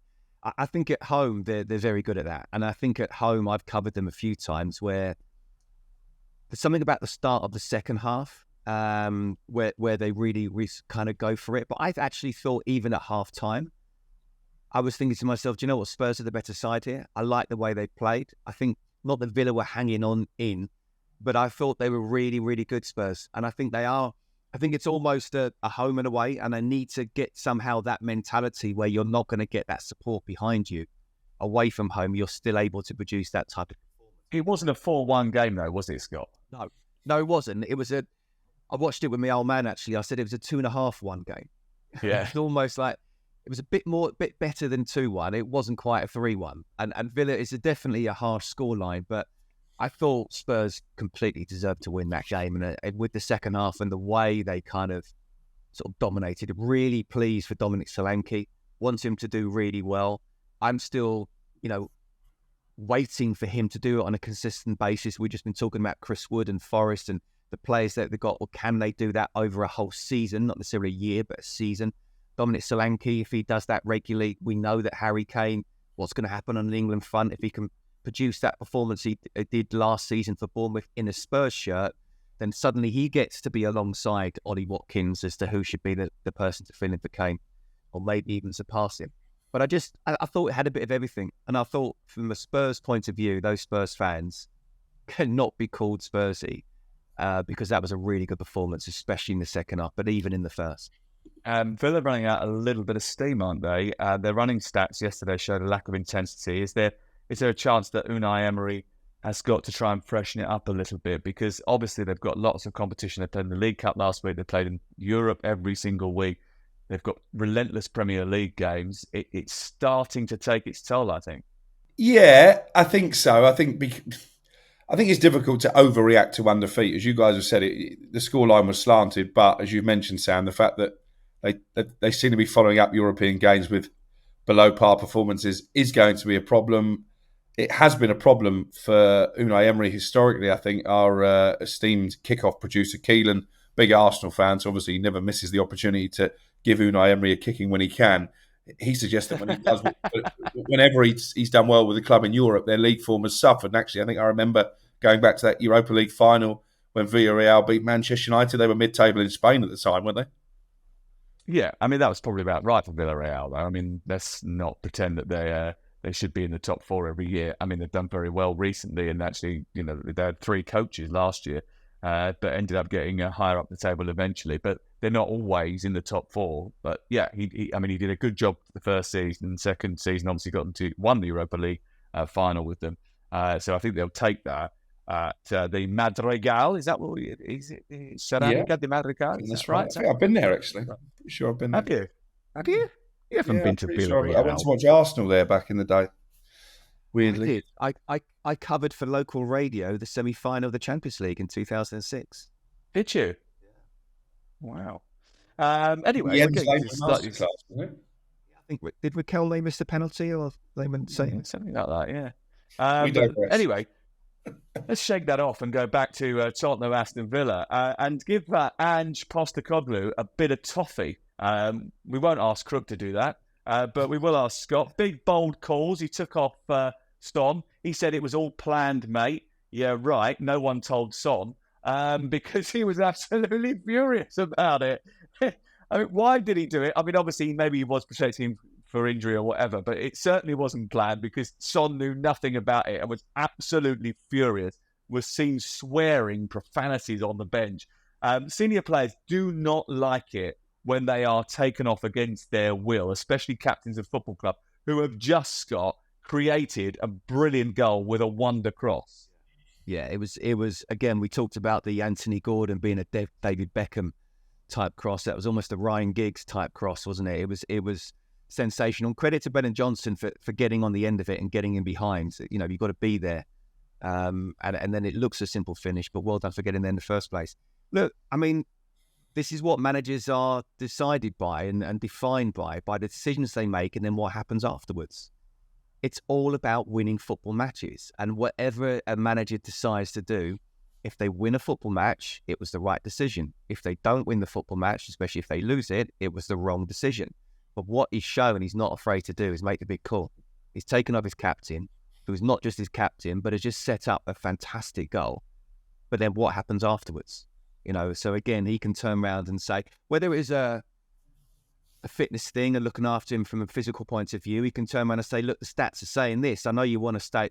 I think at home they're very good at that. And I think at home I've covered them a few times where there's something about the start of the second half where they really kind of go for it. But I actually thought even at half time, I was thinking to myself, do you know what? Spurs are the better side here. I like the way they played. I think not that Villa were hanging on in, but I thought they were really, really good, Spurs. And I think they are. I think it's almost a home and away, and they need to get somehow that mentality where you're not going to get that support behind you. Away from home, you're still able to produce that type of performance. It wasn't a 4-1 game, though, was it, Scott? No, it wasn't. I watched it with my old man, actually. I said it was a 2.5-1 game. Yeah. It's almost like it was a bit better than 2-1. It wasn't quite a 3-1. And Villa is definitely a harsh scoreline, but I thought Spurs completely deserved to win that game. And with the second half and the way they kind of sort of dominated, really pleased for Dominic Solanke. Want him to do really well. I'm still, waiting for him to do it on a consistent basis. We've just been talking about Chris Wood and Forrest and the players that they've got. Or can they do that over a whole season? Not necessarily a year, but a season. Dominic Solanke, if he does that regularly, we know that Harry Kane, what's going to happen on the England front if he can produce that performance he did last season for Bournemouth in a Spurs shirt, then suddenly he gets to be alongside Ollie Watkins as to who should be the person to fill in for Kane, or maybe even surpass him. But I thought it had a bit of everything. And I thought from a Spurs point of view, those Spurs fans cannot be called Spursy because that was a really good performance, especially in the second half, but even in the first. Villa running out a little bit of steam, aren't they? Their running stats yesterday showed a lack of intensity. Is there a chance that Unai Emery has got to try and freshen it up a little bit? Because obviously they've got lots of competition. They played in the League Cup last week. They played in Europe every single week. They've got relentless Premier League games. It's starting to take its toll, I think. Yeah, I think so. I think it's difficult to overreact to one defeat. As you guys have said, the scoreline was slanted. But as you mentioned, Sam, the fact that they seem to be following up European games with below par performances is going to be a problem. It has been a problem for Unai Emery historically. I think our esteemed kickoff producer Keelan, big Arsenal fan, so obviously he never misses the opportunity to give Unai Emery a kicking when he can. He suggests that when he does, whenever he's done well with the club in Europe, their league form has suffered. And actually, I think I remember going back to that Europa League final when Villarreal beat Manchester United. They were mid-table in Spain at the time, weren't they? Yeah, I mean, that was probably about right for Villarreal, though. I mean, let's not pretend that they should be in the top four every year. I mean, they've done very well recently, and actually, they had 3 coaches last year, but ended up getting higher up the table eventually. But they're not always in the top 4. But yeah, he did a good job the first season. Second season, obviously won the Europa League final with them. So I think they'll take that. The Madrigal, is that what it is? Ceramica de Madrigal? That's right. I think I've been there, actually. Pretty sure I've been there. Have you? You haven't been to Villarreal. Sure I went to watch Arsenal there back in the day. Weirdly. I did. I covered for local radio the semi-final of the Champions League in 2006. Did you? Wow. Anyway, The we're end getting zone to slightly masterclass, wasn't it? I think did Raquel miss the penalty, or they wouldn't say something like that. Yeah. We But digress. anyway, let's shake that off and go back to Tottenham Aston Villa and give Ange Postecoglou a bit of toffee. We won't ask Crook to do that, but we will ask Scott. Big, bold calls. He took off Son. He said it was all planned, mate. Yeah, right. No one told Son because he was absolutely furious about it. I mean, why did he do it? I mean, obviously, maybe he was protecting him for injury or whatever, but it certainly wasn't planned because Son knew nothing about it and was absolutely furious, was seen swearing profanities on the bench. Senior players do not like it when they are taken off against their will, especially captains of football club who have just, Scott, created a brilliant goal with a wonder cross. Yeah, it was again, we talked about the Anthony Gordon being a David Beckham type cross. That was almost a Ryan Giggs type cross, wasn't it? It was sensational. Credit to Brennan Johnson for getting on the end of it and getting in behind. You know, you've got to be there. And then it looks a simple finish, but well done for getting there in the first place. Look, I mean, this is what managers are decided by and defined by the decisions they make and then what happens afterwards. It's all about winning football matches, and whatever a manager decides to do, if they win a football match, it was the right decision. If they don't win the football match, especially if they lose it, it was the wrong decision. But what he's shown he's not afraid to do is make the big call. He's taken off his captain, who's not just his captain, but has just set up a fantastic goal. But then what happens afterwards? You know, so again, he can turn around and say, whether it is a fitness thing and looking after him from a physical point of view, he can turn around and say, look, the stats are saying this. I know you want to stay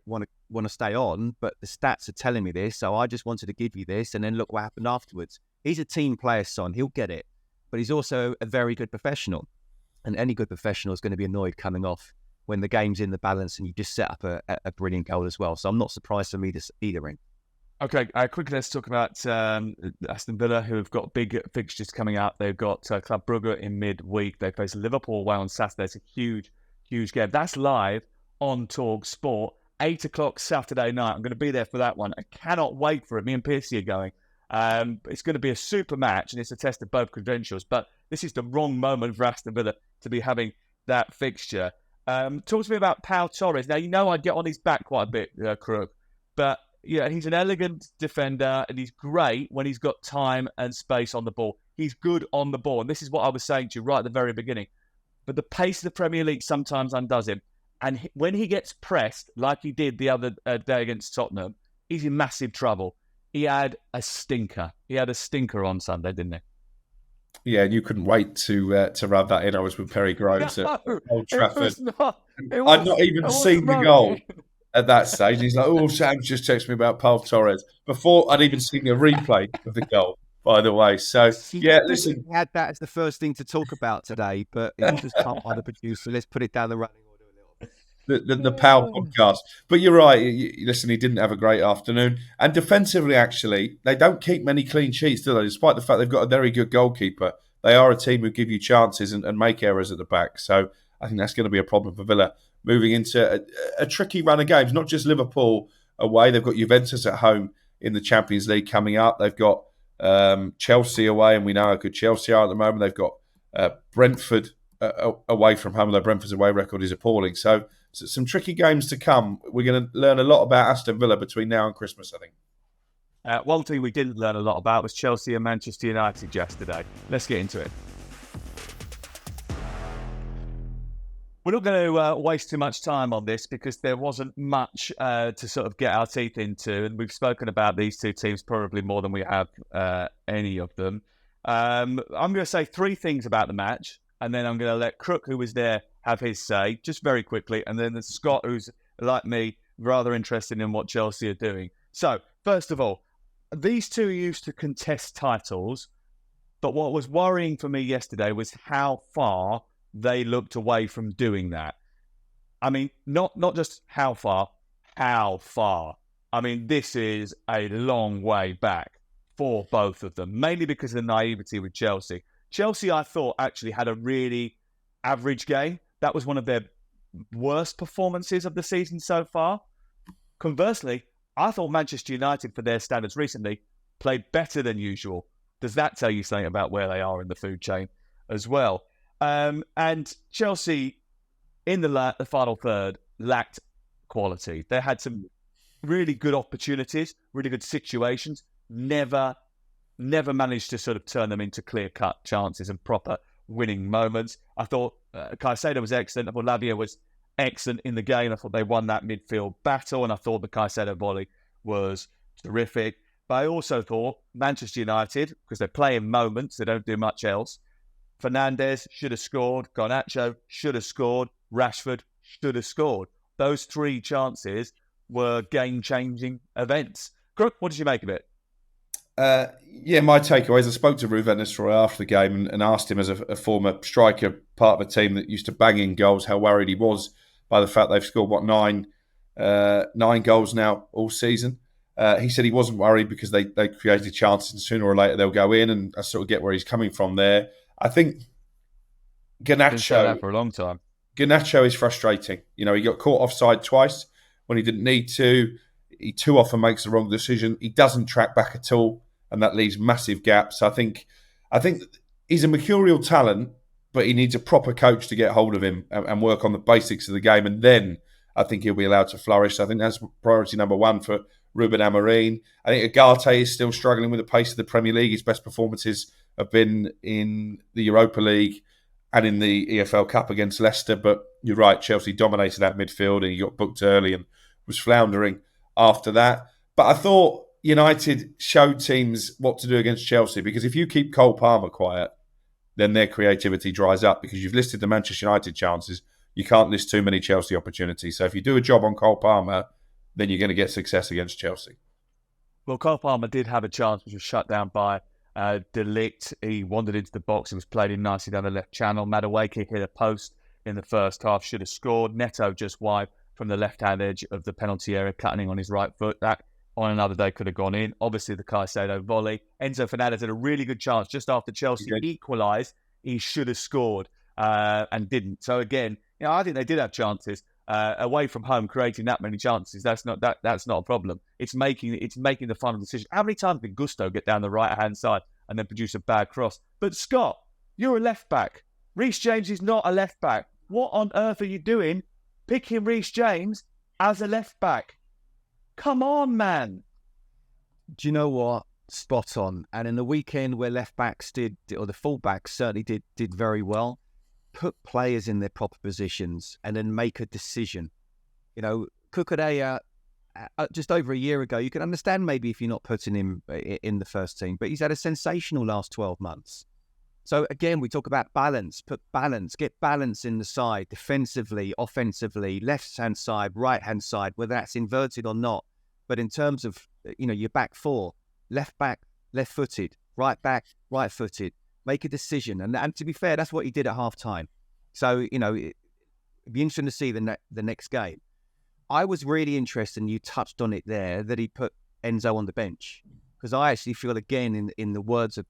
on, but the stats are telling me this, so I just wanted to give you this, and then look what happened afterwards. He's a team player, Son. He'll get it. But he's also a very good professional. And any good professional is going to be annoyed coming off when the game's in the balance and you just set up a brilliant goal as well. So I'm not surprised for me to either end. Okay, quickly let's talk about Aston Villa, who have got big fixtures coming up. They've got Club Brugge in midweek. They face Liverpool away on Saturday. It's a huge, huge game. That's live on talkSPORT, 8 o'clock Saturday night. I'm going to be there for that one. I cannot wait for it. Me and Piercy are going. It's going to be a super match, and it's a test of both credentials. But this is the wrong moment for Aston Villa to be having that fixture. Talk to me about Pau Torres. Now, you know I get on his back quite a bit, Crook, but yeah, he's an elegant defender, and he's great when he's got time and space on the ball. He's good on the ball, and this is what I was saying to you right at the very beginning. But the pace of the Premier League sometimes undoes him, and when he gets pressed, like he did the other day against Tottenham, he's in massive trouble. He had a stinker. He had a stinker on Sunday, didn't he? Yeah, and you couldn't wait to rub that in. I was with Perry Groves at Old Trafford. I'd not even seen the goal at that stage. He's like, oh, Sam's just texted me about Pau Torres before I'd even seen a replay of the goal, by the way. So, yeah, listen. We had that as the first thing to talk about today, but it was cut by the producer. Let's put it down the running order a little bit. The Pau podcast. But you're right. Listen, he didn't have a great afternoon. And defensively, actually, they don't keep many clean sheets, do they? Despite the fact they've got a very good goalkeeper, they are a team who give you chances and make errors at the back. So I think that's going to be a problem for Villa moving into a tricky run of games. Not just Liverpool away. They've got Juventus at home in the Champions League coming up. They've got Chelsea away, and we know how good Chelsea are at the moment. They've got Brentford away from home, although Brentford's away record is appalling. So some tricky games to come. We're going to learn a lot about Aston Villa between now and Christmas, I think. One thing we didn't learn a lot about was Chelsea and Manchester United yesterday. Let's get into it. We're not going to waste too much time on this because there wasn't much to sort of get our teeth into, and we've spoken about these two teams probably more than we have any of them. I'm going to say three things about the match, and then I'm going to let Crook, who was there, have his say, just very quickly, and then there's Scott, who's, like me, rather interested in what Chelsea are doing. So, first of all, these two used to contest titles, but what was worrying for me yesterday was how far they looked away from doing that. I mean, not just how far, how far. I mean, this is a long way back for both of them, mainly because of the naivety with Chelsea. Chelsea, I thought, actually had a really average game. That was one of their worst performances of the season so far. Conversely, I thought Manchester United, for their standards recently, played better than usual. Does that tell you something about where they are in the food chain as well? And Chelsea, in the final third, lacked quality. They had some really good opportunities, really good situations, never managed to sort of turn them into clear-cut chances and proper winning moments. I thought Caicedo was excellent. I thought Lavia was excellent in the game. I thought they won that midfield battle, and I thought the Caicedo volley was terrific. But I also thought Manchester United, because they play in moments, they don't do much else. Fernandes should have scored. Garnacho should have scored. Rashford should have scored. Those three chances were game-changing events. Crook, what did you make of it? My takeaways. I spoke to Ruben Nistelrooy after the game and asked him, as a former striker, part of a team that used to bang in goals, how worried he was by the fact they've scored, nine goals now all season. He said he wasn't worried because they created chances and sooner or later they'll go in, and I sort of get where he's coming from there. I think Been saying that for a long time. Garnacho is frustrating. He got caught offside twice when he didn't need to. He too often makes the wrong decision. He doesn't track back at all, and that leaves massive gaps. I think he's a mercurial talent, but he needs a proper coach to get hold of him and work on the basics of the game, and then I think he'll be allowed to flourish. I think that's priority number one for Ruben Amorim. I think Ugarte is still struggling with the pace of the Premier League. His best performances have been in the Europa League and in the EFL Cup against Leicester. But you're right, Chelsea dominated that midfield and he got booked early and was floundering after that. But I thought United showed teams what to do against Chelsea, because if you keep Cole Palmer quiet, then their creativity dries up, because you've listed the Manchester United chances. You can't list too many Chelsea opportunities. So if you do a job on Cole Palmer, then you're going to get success against Chelsea. Well, Cole Palmer did have a chance which was shut down by De Ligt. He wandered into the box and was played in nicely down the left channel. Madueke hit a post in the first half, should have scored. Neto just wide from the left-hand edge of the penalty area, cutting on his right foot. That, on another day, could have gone in. Obviously, the Caicedo volley. Enzo Fernandez had a really good chance just after Chelsea equalised. He should have scored and didn't. So again, I think they did have chances. Away from home, creating that many chances, that's not a problem. It's making the final decision. How many times did Gusto get down the right-hand side and then produce a bad cross? But Scott, you're a left-back. Reece James is not a left-back. What on earth are you doing picking Reece James as a left-back? Come on, man. Do you know what? Spot on. And in the weekend where left-backs did, or the full-backs certainly did very well, put players in their proper positions and then make a decision. Cucurella, just over a year ago, you can understand maybe if you're not putting him in the first team, but he's had a sensational last 12 months. So again, we talk about balance, get balance in the side, defensively, offensively, left-hand side, right-hand side, whether that's inverted or not. But in terms of, your back four, left back, left-footed, right back, right-footed, make a decision. And to be fair, that's what he did at half-time. So, it'd be interesting to see the next game. I was really interested, and you touched on it there, that he put Enzo on the bench. Because I actually feel, again, in the words of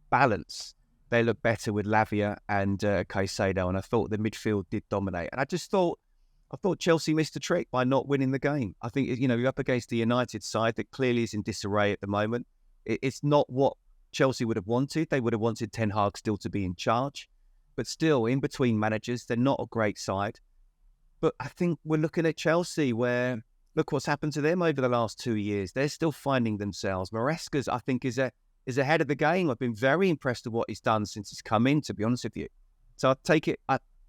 balance, they look better with Lavia and Caicedo. And I thought the midfield did dominate. And I thought Chelsea missed a trick by not winning the game. I think, you're up against the United side that clearly is in disarray at the moment. It's not what Chelsea would have wanted. They would have wanted Ten Hag still to be in charge. But still, in between managers, they're not a great side. But I think we're looking at Chelsea where, look what's happened to them over the last 2 years. They're still finding themselves. Maresca's, I think, is ahead of the game. I've been very impressed with what he's done since he's come in, to be honest with you. So I take it,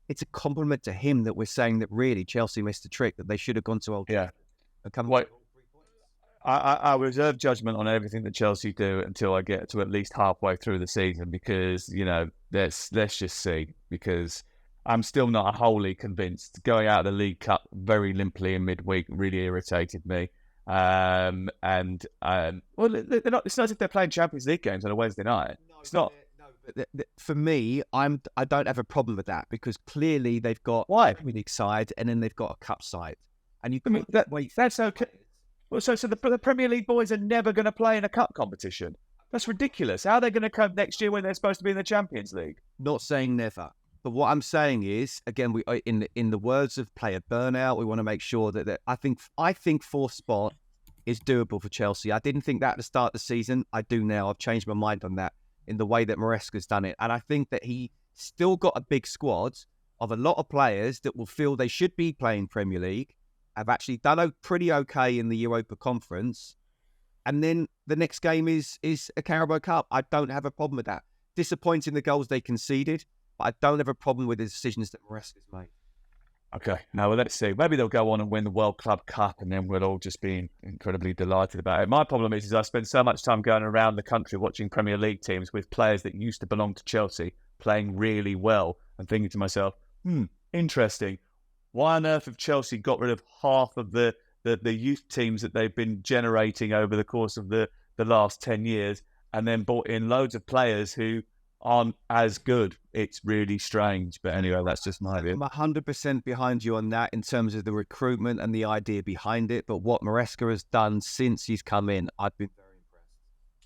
it's a compliment to him that we're saying that really Chelsea missed the trick, that they should have gone to Old Trafford and come Wait. I reserve judgment on everything that Chelsea do until I get to at least halfway through the season, because let's just see, because I'm still not wholly convinced. Going out of the League Cup very limply in midweek really irritated me. They're not. It's not as if they're playing Champions League games on a Wednesday night. It's not. For me, I don't have a problem with that, because clearly they've got a Premier League side and then they've got a cup side, and that's okay. Well, so the Premier League boys are never going to play in a cup competition. That's ridiculous. How are they going to come next year when they're supposed to be in the Champions League? Not saying never, but what I'm saying is, again, we in the words of player burnout, we want to make sure that I think fourth spot is doable for Chelsea. I didn't think that at the start of the season. I do now. I've changed my mind on that in the way that Maresca's done it. And I think that he still got a big squad of a lot of players that will feel they should be playing Premier League, have actually done pretty okay in the Europa Conference. And then the next game is a Carabao Cup. I don't have a problem with that. Disappointing the goals they conceded, but I don't have a problem with the decisions that Maresca's made. Okay, now let's see. Maybe they'll go on and win the World Club Cup, and then we'll all just be incredibly delighted about it. My problem is I spend so much time going around the country watching Premier League teams with players that used to belong to Chelsea playing really well, and thinking to myself, interesting. Why on earth have Chelsea got rid of half of the youth teams that they've been generating over the course of the last 10 years, and then brought in loads of players who aren't as good? It's really strange. But anyway, that's just my view. I'm 100% behind you on that in terms of the recruitment and the idea behind it. But what Maresca has done since he's come in, I've been very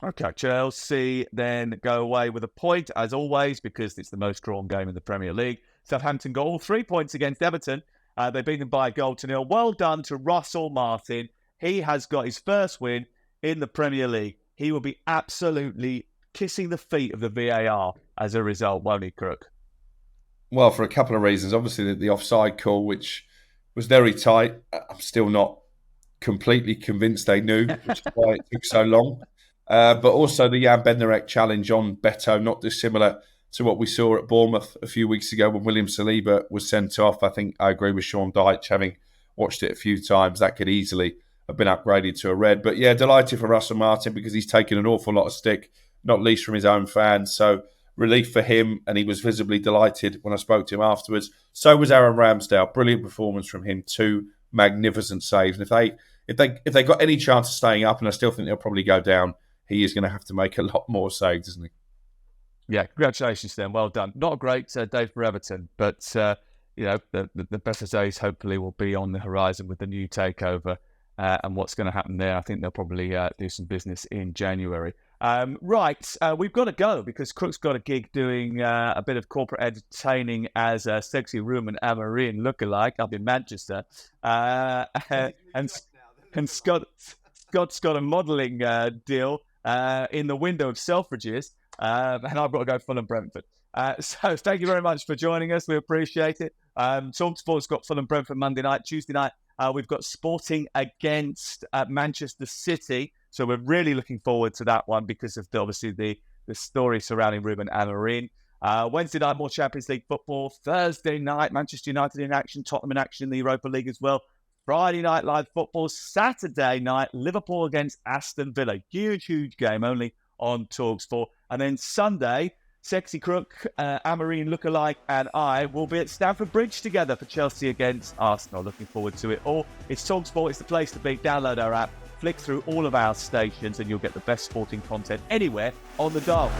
impressed. Okay, Chelsea then go away with a point, as always, because it's the most drawn game in the Premier League. Southampton got all 3 points against Everton. They beat them by a goal to nil. Well done to Russell Martin. He has got his first win in the Premier League. He will be absolutely kissing the feet of the VAR as a result, won't he, Crook? Well, for a couple of reasons. Obviously, the offside call, which was very tight. I'm still not completely convinced they knew, which is why it took so long. But also the Jan Bednarek challenge on Beto, not dissimilar to what we saw at Bournemouth a few weeks ago when William Saliba was sent off. I think I agree with Sean Dyche, having watched it a few times, that could easily have been upgraded to a red. But yeah, delighted for Russell Martin because he's taken an awful lot of stick, not least from his own fans. So relief for him, and he was visibly delighted when I spoke to him afterwards. So was Aaron Ramsdale. Brilliant performance from him. 2 magnificent saves. And if they got any chance of staying up, and I still think they'll probably go down, he is going to have to make a lot more saves, isn't he? Yeah, congratulations then. Well done. Not a great day for Everton, but the better days hopefully will be on the horizon with the new takeover and what's going to happen there. I think they'll probably do some business in January. We've got to go because Crook's got a gig doing a bit of corporate entertaining as a sexy Ruben Amorim lookalike up in Manchester. And Scott's got a modelling deal in the window of Selfridges. And I've got to go Fulham Brentford. So thank you very much for joining us. We appreciate it. talkSPORT's got Fulham Brentford Monday night. Tuesday night, we've got Sporting against Manchester City. So we're really looking forward to that one because of the story surrounding Ruben Amorim. Wednesday night, more Champions League football. Thursday night, Manchester United in action, Tottenham in action in the Europa League as well. Friday night, live football. Saturday night, Liverpool against Aston Villa. Huge game, only on talkSPORT. And then Sunday, Sexy Crook, Amorim lookalike, and I will be at Stamford Bridge together for Chelsea against Arsenal. Looking forward to it all. It's talkSPORT. It's the place to be. Download our app, flick through all of our stations, and you'll get the best sporting content anywhere on the dial.